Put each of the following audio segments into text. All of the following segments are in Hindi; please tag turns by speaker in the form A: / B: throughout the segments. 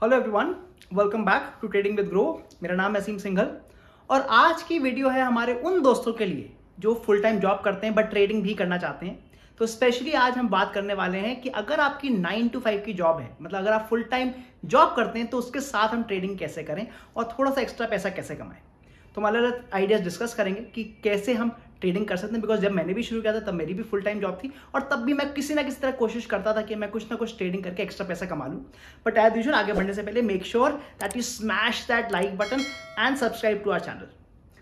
A: Hello everyone, welcome back to trading with Groww. मेरा नाम है असीम सिंघल और आज की वीडियो है हमारे उन दोस्तों के लिए जो फुल टाइम जॉब करते हैं बट ट्रेडिंग भी करना चाहते हैं। तो स्पेशली आज हम बात करने वाले हैं कि अगर आपकी 9 to 5 की जॉब है, मतलब अगर आप फुल टाइम जॉब करते हैं तो उसके साथ हम ट्रेडिंग कैसे करें और थोड़ा सा एक्स्ट्रा पैसा कैसे कमाएं। तो हम अलग अलग आइडियाज डिस्कस करेंगे कि कैसे हम ट्रेडिंग कर सकते हैं। बिकॉज जब मैंने भी शुरू किया था तब मेरी भी फुल टाइम जॉब थी और तब भी मैं किसी ना किसी तरह कोशिश करता था कि मैं कुछ ना कुछ ट्रेडिंग करके एक्स्ट्रा पैसा कमा लूं। बट एज यूजुअल आगे बढ़ने से पहले make sure that you smash that like button and subscribe to our channel.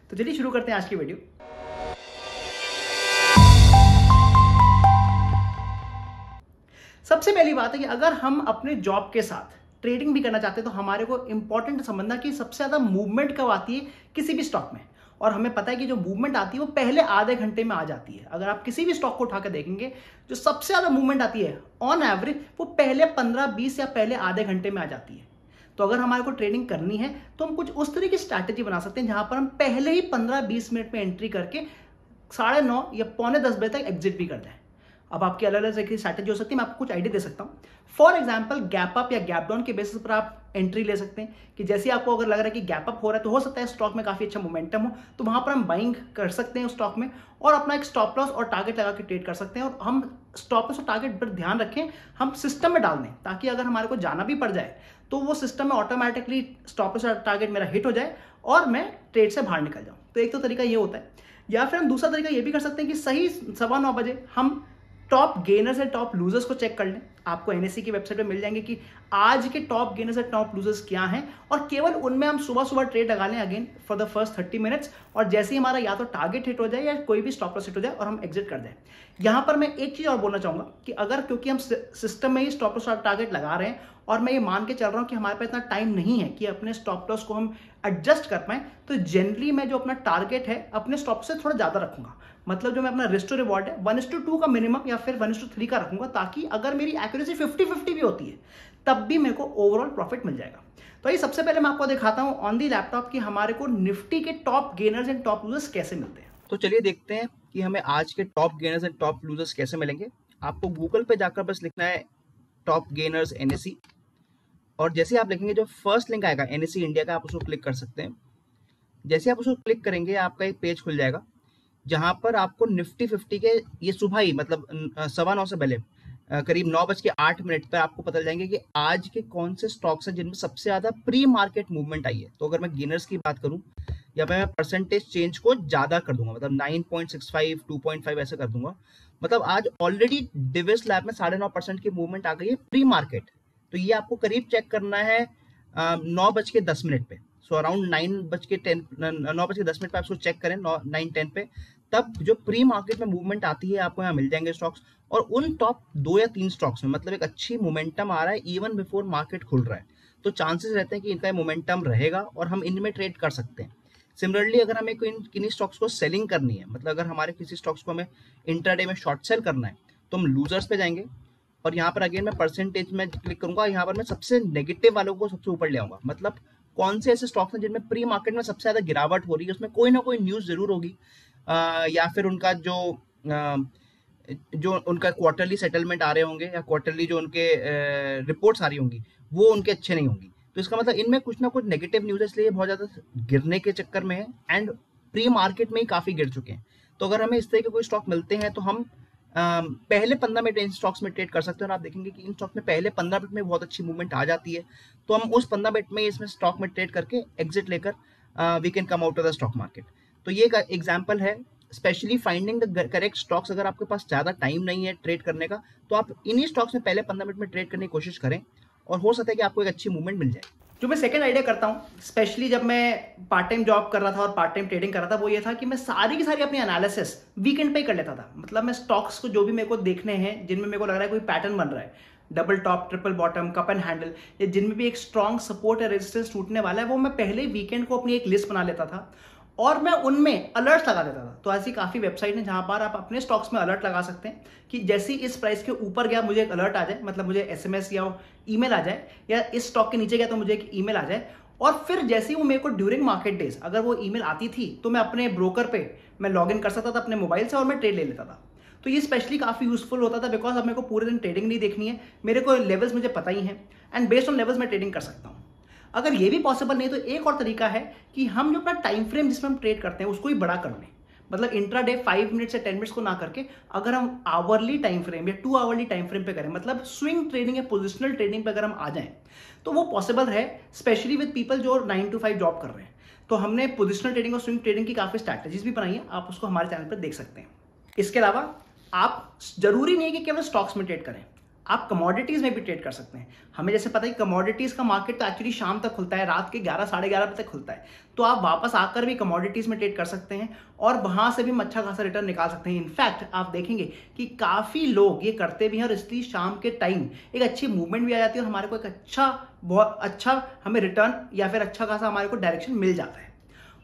A: तो चलिए शुरू करते हैं आज की वीडियो। सबसे पहली बात है कि अगर हम अपने जॉब के साथ ट्रेडिंग भी करना चाहते हैं तो हमारे को इंपॉर्टेंट समझना कि सबसे ज्यादा मूवमेंट कब आती है किसी भी स्टॉक में। और हमें पता है कि जो मूवमेंट आती है वो पहले आधे घंटे में आ जाती है। अगर आप किसी भी स्टॉक को उठा कर देखेंगे जो सबसे ज्यादा मूवमेंट आती है ऑन एवरेज वो पहले 15-20 या पहले आधे घंटे में आ जाती है। तो अगर हमारे को ट्रेडिंग करनी है तो हम कुछ उस तरह की स्ट्रैटेजी बना सकते हैं जहां पर हम पहले ही 15-20 मिनट में एंट्री करके 9:30 या 9:45 बजे तक एग्जिट भी कर दें। अब आपकी अलग अलग की स्ट्रैटेजी हो सकती है, मैं आपको कुछ आइडिया दे सकता हूं। फॉर एग्जाम्पल गैप अप या गैप डाउन के बेसिस पर आप एंट्री ले सकते हैं कि जैसे आपको अगर लग रहा है कि गैप अप हो रहा है तो हो सकता है स्टॉक में काफी अच्छा मोमेंटम हो, तो वहां पर हम बाइंग कर सकते हैं उस स्टॉक में और अपना एक स्टॉप लॉस और टारगेट लगा के ट्रेड कर सकते हैं। और हम स्टॉप लॉस और टारगेट पर ध्यान रखें, हम सिस्टम में डाल दें ताकि अगर हमारे को जाना भी पड़ जाए तो वो सिस्टम में ऑटोमेटिकली स्टॉप लॉस और टारगेट मेरा हिट हो जाए और मैं ट्रेड से बाहर निकल जाऊं। तो एक तो तरीका ये होता है। या फिर हम दूसरा तरीका ये भी कर सकते हैं कि सही 9:15 बजे हम top gainers and top losers को चेक कर लें। आपको एनएससी की वेबसाइट पे मिल जाएंगे कि आज के top gainers and top losers क्या हैं और केवल उनमें हम सुबह सुबह ट्रेड लगा लें again for the first 30 minutes. और जैसे ही हमारा या तो टारगेट हिट हो जाए या कोई भी स्टॉप लॉस हिट हो जाए और हम एग्जिट कर दें। यहां पर मैं एक चीज और बोलना चाहूंगा कि अगर क्योंकि हम सिस्टम में ही स्टॉप लॉस और टारगेट लगा रहे हैं और मैं ये मान के चल रहा हूं कि हमारे पास इतना टाइम नहीं है कि अपने स्टॉप लॉस को हम एडजस्ट कर पाए, तो जनरली मैं जो अपना टारगेट है अपने स्टॉप से थोड़ा ज्यादा रखूंगा। मतलब जो मैं अपना रिस्क टू रिवॉर्ड है 1:2 का मिनिमम या फिर 1:3 का रखूंगा, ताकि अगर मेरी एक्यूरेसी 50-50 भी होती है तब भी मेरे को ओवरऑल प्रॉफिट मिल जाएगा। तो ये सबसे पहले मैं आपको दिखाता हूं ऑन दी लैपटॉप कि हमारे को निफ्टी के top gainers and top losers कैसे मिलते हैं।
B: तो चलिए देखते हैं कि हमें आज के top gainers and top losers कैसे मिलेंगे। आपको गूगल पे जाकर बस लिखना है टॉप गेनर्स एनएससी और जैसे आप लिखेंगे जो फर्स्ट लिंक आएगा एनएससी इंडिया का, आप उसको क्लिक कर सकते हैं। जैसे आप उसको क्लिक करेंगे आपका एक पेज खुल जाएगा जहां पर आपको निफ्टी 50 के ये सुबह ही मतलब 9:15 से पहले करीब 9:08 पर आपको पता चल जाएंगे कि आज के कौन से स्टॉक्स हैं जिनमें सबसे ज्यादा प्री मार्केट मूवमेंट आई है। तो अगर मैं गेनर्स की बात करूं या मैं परसेंटेज चेंज को ज्यादा कर दूंगा, मतलब 9.65 2.5 ऐसे कर दूंगा, मतलब आज ऑलरेडी डिविस लैब में 9.5% की मूवमेंट आ गई है प्री मार्केट। तो ये आपको करीब चेक करना है 9:10 पे। सो अराउंड 9:10 पे आप उसको चेक करें 9-10 पे, तब जो प्री मार्केट में मूवमेंट आती है आपको यहाँ मिल जाएंगे स्टॉक्स। और उन टॉप 2 या 3 स्टॉक्स में मतलब एक अच्छी मोमेंटम आ रहा है इवन बिफोर मार्केट खुल रहा है, तो चांसेस रहते हैं कि इनका मोमेंटम रहेगा और हम इनमें ट्रेड कर सकते हैं। सिमिलरली अगर हमें कोई किन्हीं स्टॉक्स को सेलिंग करनी है, मतलब अगर हमारे किसी स्टॉक्स को हमें इंट्राडे में शॉर्ट सेल करना है, तो हम लूजर्स पे जाएंगे और यहाँ पर अगेन मैं परसेंटेज में क्लिक करूंगा। यहाँ पर मैं सबसे नेगेटिव वालों को सबसे ऊपर ले आऊंगा, मतलब कौन से ऐसे स्टॉक्स हैं जिनमें प्री मार्केट में सबसे ज्यादा गिरावट हो रही है, उसमें कोई ना कोई न्यूज जरूर होगी या फिर उनका जो उनका क्वार्टरली सेटलमेंट आ रहे होंगे या क्वार्टरली जो उनके रिपोर्ट्स आ रही होंगी वो उनके अच्छे नहीं होंगी। तो इसका मतलब इनमें कुछ ना कुछ नेगेटिव न्यूज है, इसलिए बहुत ज्यादा गिरने के चक्कर में है एंड प्री मार्केट में ही काफी गिर चुके हैं। तो अगर हमें इस तरह के कोई स्टॉक मिलते हैं तो हम पहले 15 मिनट इन स्टॉक्स में ट्रेड कर सकते हैं और आप देखेंगे कि इन स्टॉक में पहले 15 मिनट में बहुत अच्छी मूवमेंट आ जाती है। तो हम उस 15 मिनट में इसमें स्टॉक में ट्रेड करके एग्जिट लेकर we can come out of the stock market. तो ये एक एग्जांपल है specially finding the correct stocks. अगर आपके पास ज्यादा टाइम नहीं है ट्रेड करने का तो आप इन्हीं स्टॉक्स में पहले 15 मिनट में ट्रेड करने की कोशिश करें और हो सकता है कि आपको एक अच्छी मूवमेंट मिल जाए।
A: जो मैं सेकंड आइडिया करता हूं स्पेशली जब मैं पार्ट टाइम जॉब कर रहा था और पार्ट टाइम ट्रेडिंग कर रहा था, वो ये था कि मैं सारी की सारी अपनी एनालिसिस वीकेंड पे ही कर लेता था। मतलब मैं स्टॉक्स को जो भी मेरे को देखने हैं जिनमें मेरे को लग रहा है कोई पैटर्न बन रहा है, double top triple bottom cup and handle, या जिनमें भी एक स्ट्रॉन्ग सपोर्ट या रेजिस्टेंस टूटने वाला है, वो मैं पहले ही वीकेंड को अपनी एक लिस्ट बना लेता था और मैं उनमें अलर्ट लगा देता था। तो ऐसी काफी वेबसाइट है जहां पर आप अपने स्टॉक्स में अलर्ट लगा सकते हैं कि जैसे इस प्राइस के ऊपर गया मुझे एक अलर्ट आ जाए, मतलब मुझे एसएमएस या ईमेल आ जाए, या इस स्टॉक के नीचे गया तो मुझे एक ईमेल आ जाए। और फिर जैसे ही वो मेरे को ड्यूरिंग मार्केट डेज अगर वो ईमेल आती थी तो मैं अपने ब्रोकर पे मैं लॉग इन कर सकता था अपने मोबाइल से और मैं ट्रेड ले लेता था। तो ये स्पेशली काफी यूजफुल होता था बिकॉज अब मेरे को पूरे दिन ट्रेडिंग नहीं देखनी है, मेरे को लेवल्स मुझे पता ही है एंड बेस्ड ऑन लेवल्स मैं ट्रेडिंग कर सकता हूँ। अगर ये भी पॉसिबल नहीं तो एक और तरीका है कि हम जो अपना टाइम फ्रेम जिसमें हम ट्रेड करते हैं उसको ही बड़ा कर लें। मतलब इंट्राडे 5 मिनट से 10 मिनट्स को ना करके अगर हम आवरली टाइम फ्रेम या 2 आवरली टाइम फ्रेम पे करें, मतलब स्विंग ट्रेडिंग या पोजिशनल ट्रेडिंग पे अगर हम आ जाएं तो वो पॉसिबल है, स्पेशली विद पीपल जो 9 to 5 जॉब कर रहे हैं। तो हमने पोजिशनल ट्रेडिंग और स्विंग ट्रेडिंग की काफी स्ट्रैटेजीज भी बनाई है, आप उसको हमारे चैनल पर देख सकते हैं। इसके अलावा आप जरूरी नहीं है कि केवल स्टॉक्स में ट्रेड करें, आप कमोडिटीज में भी ट्रेड कर सकते हैं। हमें जैसे पता है कमोडिटीज का मार्केट तो एक्चुअली शाम तक खुलता है, रात के 11 साढ़े 11 बजे तक खुलता है, तो आप वापस आकर भी कमोडिटीज में ट्रेड कर सकते हैं और वहां से भी अच्छा खासा रिटर्न निकाल सकते हैं। इनफैक्ट आप देखेंगे कि काफी लोग ये करते भी हैं और इसलिए शाम के टाइम एक अच्छी मूवमेंट भी आ जाती है और हमारे को एक बहुत अच्छा हमें रिटर्न या फिर अच्छा खासा हमारे को डायरेक्शन मिल जाता है।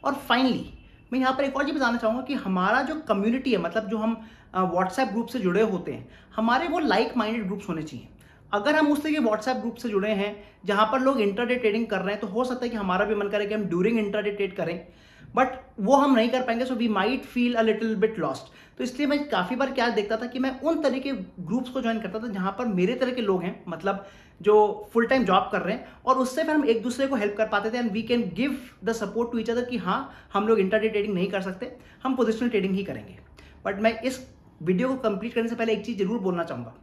A: और फाइनली मैं यहाँ पर एक और चीज बताना चाहूंगा कि हमारा जो कम्युनिटी है, मतलब जो हम व्हाट्सएप ग्रुप से जुड़े होते हैं, हमारे वो लाइक माइंडेड ग्रुप्स होने चाहिए। अगर हम उस तरह के व्हाट्सएप ग्रुप से जुड़े हैं जहां पर लोग इंट्राडे ट्रेडिंग कर रहे हैं तो हो सकता है कि हमारा भी मन करे कि हम ड्यूरिंग इंट्राडे ट्रेड करें, बट वो हम नहीं कर पाएंगे, so we might feel a little bit lost. तो इसलिए मैं काफी बार क्या देखता था कि मैं उन तरह के ग्रुप्स को ज्वाइन करता था जहां पर मेरे तरह के लोग हैं, मतलब जो फुल टाइम जॉब कर रहे हैं, और उससे फिर हम एक दूसरे को हेल्प कर पाते थे and we can give the support to each other कि हाँ हम लोग इंट्राडे ट्रेडिंग नहीं कर सकते, हम पोजिशनल ट्रेडिंग ही करेंगे। बट मैं इस वीडियो को कंप्लीट करने से पहले एक चीज जरूर बोलना चाहूंगा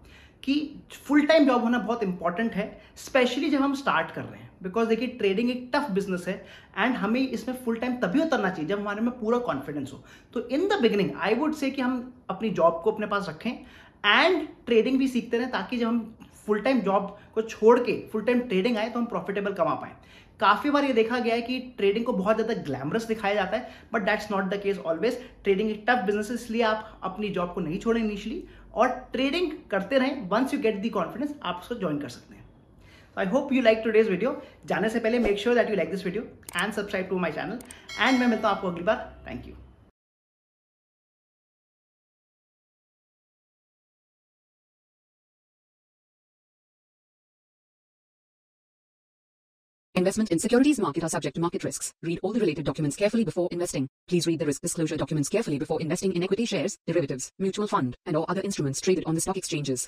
A: कि फुल टाइम जॉब होना बहुत इंपॉर्टेंट है, स्पेशली जब हम स्टार्ट कर रहे हैं। बिकॉज देखिए ट्रेडिंग एक टफ बिजनेस है एंड हमें इसमें फुल टाइम तभी उतरना चाहिए जब हमारे में पूरा कॉन्फिडेंस हो। तो in the beginning I would say कि हम अपनी जॉब को अपने पास रखें एंड ट्रेडिंग भी सीखते रहें, ताकि जब हम फुल टाइम जॉब को छोड़ के फुल टाइम ट्रेडिंग आए तो हम प्रॉफिटेबल कमा पाए। काफी बार ये देखा गया है कि ट्रेडिंग को बहुत ज्यादा ग्लैमरस दिखाया जाता है, but that's not the case always. Trading एक टफ बिजनेस है, इसलिए आप अपनी जॉब को नहीं छोड़ें इनिशियली और ट्रेडिंग करते रहें। Once you get the confidence आप उसको ज्वाइन कर सकते हैं। I hope you like today's video. जाने से पहले make sure that you like this video and subscribe to my channel एंड मैं मिलता हूं आपको अगली बार। Thank you.
C: Investment in securities market are subject to market risks. Read all the related documents carefully before investing. Please read the risk disclosure documents carefully before investing in equity shares, derivatives, mutual fund, and or other instruments traded on the stock exchanges.